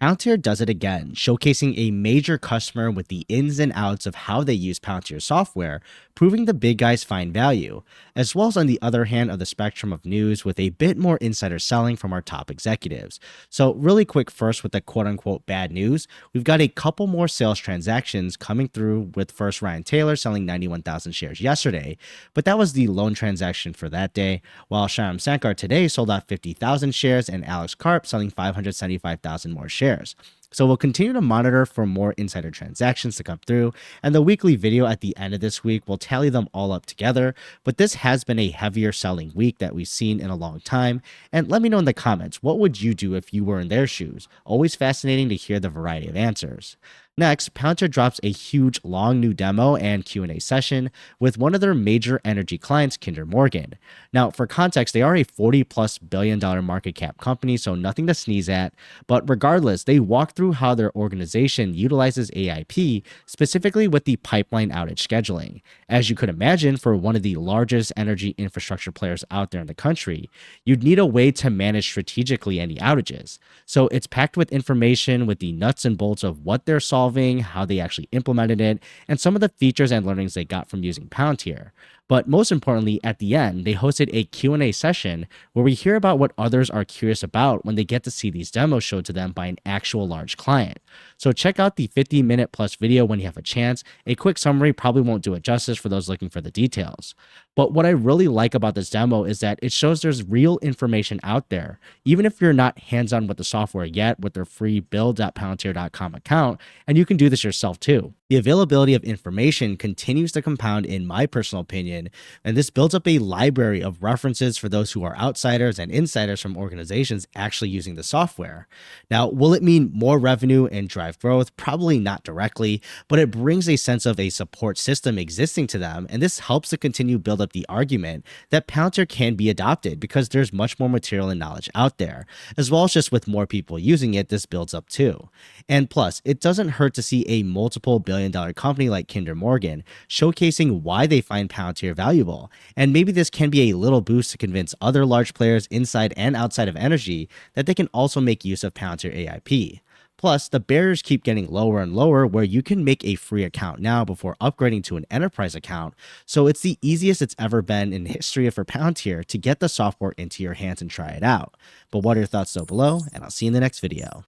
Palantir does it again, showcasing a major customer with the ins and outs of how they use Palantir software, proving the big guys find value, as well as on the other hand of the spectrum of news with a bit more insider selling from our top executives. So, really quick first with the quote unquote bad news, we've got a couple more sales transactions coming through with first Ryan Taylor selling 91,000 shares yesterday, but that was the lone transaction for that day, while Shyam Sankar today sold out 50,000 shares and Alex Karp selling 575,000 more shares. So we'll continue to monitor for more insider transactions to come through, and the weekly video at the end of this week will tally them all up together. But this has been a heavier selling week that we've seen in a long time. And let me know in the comments, what would you do if you were in their shoes? Always fascinating to hear the variety of answers. Next, Palantir drops a huge long new demo and Q&A session with one of their major energy clients, Kinder Morgan. Now, for context, they are a $40+ billion market cap company, so nothing to sneeze at. But regardless, they walk through how their organization utilizes AIP, specifically with the pipeline outage scheduling. As you could imagine, for one of the largest energy infrastructure players out there in the country, you'd need a way to manage strategically any outages. So it's packed with information with the nuts and bolts of what they're solving, how they actually implemented it, and some of the features and learnings they got from using Palantir. But most importantly, at the end, they hosted a Q&A session where we hear about what others are curious about when they get to see these demos showed to them by an actual large client. So check out the 50-minute plus video when you have a chance. A quick summary probably won't do it justice for those looking for the details. But what I really like about this demo is that it shows there's real information out there, even if you're not hands-on with the software yet with their free build.palantir.com account, and you can do this yourself too. The availability of information continues to compound in my personal opinion, and this builds up a library of references for those who are outsiders and insiders from organizations actually using the software. Now, will it mean more revenue and drive growth? Probably not directly, but it brings a sense of a support system existing to them, and this helps to continue build up the argument that Palantir can be adopted because there's much more material and knowledge out there, as well as just with more people using it, this builds up too. And plus, it doesn't hurt to see a multiple billion-dollar company like Kinder Morgan showcasing why they find Palantir valuable, and maybe this can be a little boost to convince other large players inside and outside of energy that they can also make use of Palantir AIP. Plus, the barriers keep getting lower and lower where you can make a free account now before upgrading to an enterprise account, so it's the easiest it's ever been in history for Palantir to get the software into your hands and try it out. But what are your thoughts down below, and I'll see you in the next video.